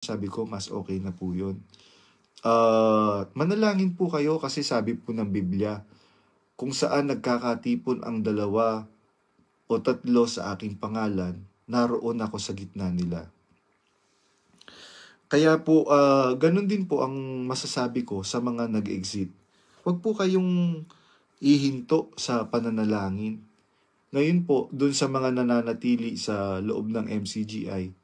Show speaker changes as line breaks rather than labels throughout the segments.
sabi ko, mas okay na po yun. Manalangin po kayo kasi sabi po ng Biblia, kung saan nagkakatipon ang 2 o 3 sa aking pangalan, naroon ako sa gitna nila. Kaya po, ganun din po ang masasabi ko sa mga nag-exit. Huwag po kayong ihinto sa pananalangin. Ngayon po, dun sa mga nananatili sa loob ng MCGI,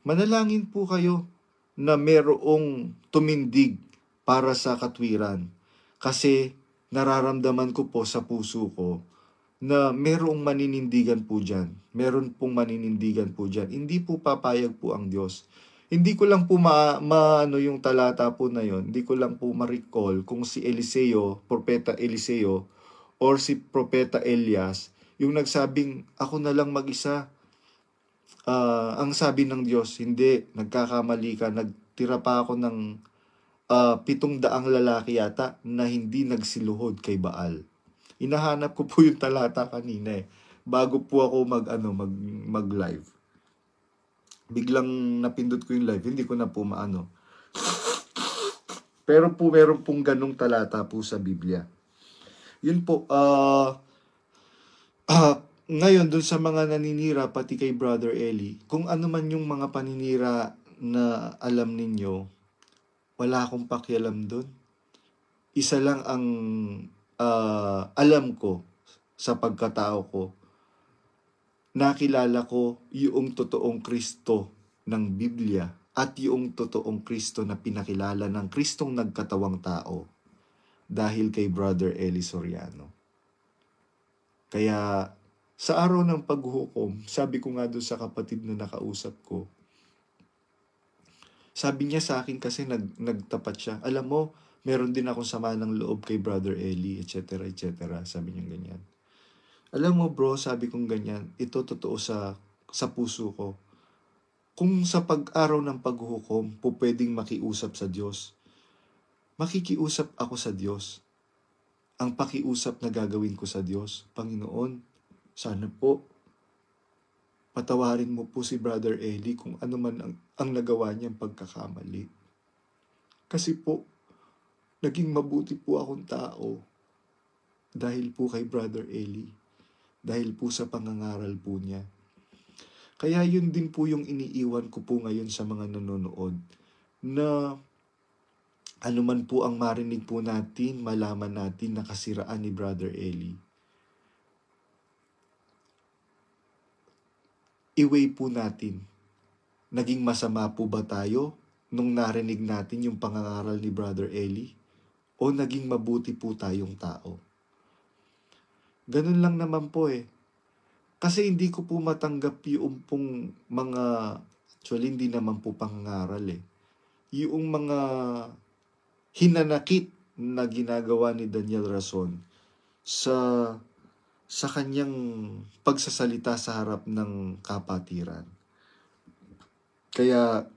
manalangin po kayo na merong tumindig para sa katwiran. Kasi nararamdaman ko po sa puso ko na merong maninindigan po dyan. Meron pong maninindigan po dyan. Hindi po papayag po ang Diyos. Hindi ko lang po ano yung talata po na yon. Hindi ko lang po ma-recall kung si Eliseo, Propeta Eliseo, or si Propeta Elias, yung nagsabing, ako na lang mag-isa. Ang sabi ng Diyos, hindi, nagkakamali ka, nagtira pa ako ng 700 lalaki yata na hindi nagsiluhod kay Baal. Inahanap ko po yung talata kanina bago po ako mag-live. Biglang napindot ko yung live, hindi ko na po maano. Pero po meron pong ganong talata po sa Biblia. Yun po, ngayon dun sa mga naninira, pati kay Brother Eli, kung ano man yung mga paninira na alam ninyo, wala akong pakialam dun. Isa lang ang alam ko sa pagkatao ko, nakilala ko yung totoong Kristo ng Biblia at yung totoong Kristo na pinakilala ng Kristong nagkatawang tao dahil kay Brother Eli Soriano. Kaya sa araw ng paghuhukom, sabi ko nga doon sa kapatid na nakausap ko, sabi niya sa akin kasi nagtapat siya, alam mo, meron din akong sama ng loob kay Brother Eli, etc. etc. Sabi niya ganyan. Alam mo bro, sabi kong ganyan, ito totoo sa puso ko. Kung sa pag-araw ng paghuhukom, po pwedeng makiusap sa Diyos, makikiusap ako sa Diyos. Ang pakiusap na gagawin ko sa Diyos, Panginoon, sana po, patawarin mo po si Brother Eli kung ano man ang nagawa niyang pagkakamali. Kasi po, naging mabuti po akong tao dahil po kay Brother Eli. Dahil po sa pangangaral po niya. Kaya yun din po yung iniiwan ko po ngayon sa mga nanonood na ano man po ang marinig po natin, malaman natin na kasiraan ni Brother Eli. I-weigh po natin. Naging masama po ba tayo nung narinig natin yung pangangaral ni Brother Eli? O naging mabuti po tayong tao? Ganun lang naman po Kasi hindi ko po matanggap yung pong mga, actually hindi naman po pangangaral yung mga hinanakit na ginagawa ni Daniel Rason sa kanyang pagsasalita sa harap ng kapatiran. Kaya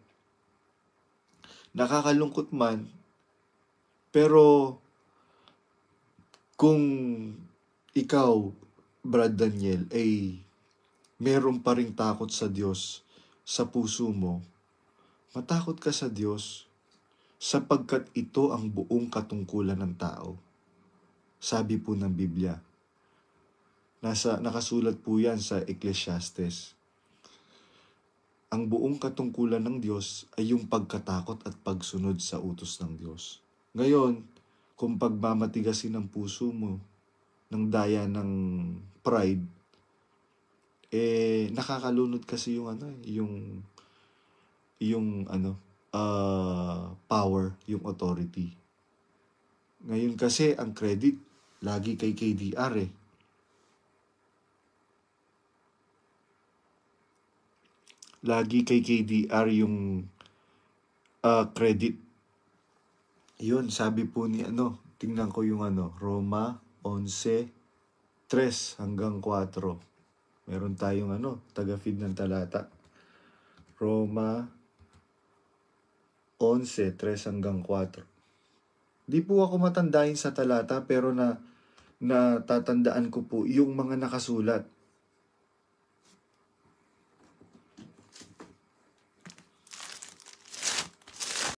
nakakalungkot man, pero kung ikaw, Brad Daniel, ay meron pa ring takot sa Diyos sa puso mo, matakot ka sa Diyos sapagkat ito ang buong katungkulan ng tao. Sabi po ng Biblia. Nakasulat po yan sa Ecclesiastes. Ang buong katungkulan ng Diyos ay yung pagkatakot at pagsunod sa utos ng Diyos. Ngayon, kung pagmamatigasin ang puso mo ng daya ng pride, nakakalunod kasi yung power, yung authority. Ngayon kasi ang credit lagi kay KDR Lagi kay KDR yung credit. Yun, sabi po ni tingnan ko yung Roma 11:3 hanggang 4. Meron tayong taga-feed ng talata. Roma 11:3 hanggang 4. Di po ako matandahin sa talata pero natatandaan ko po yung mga nakasulat.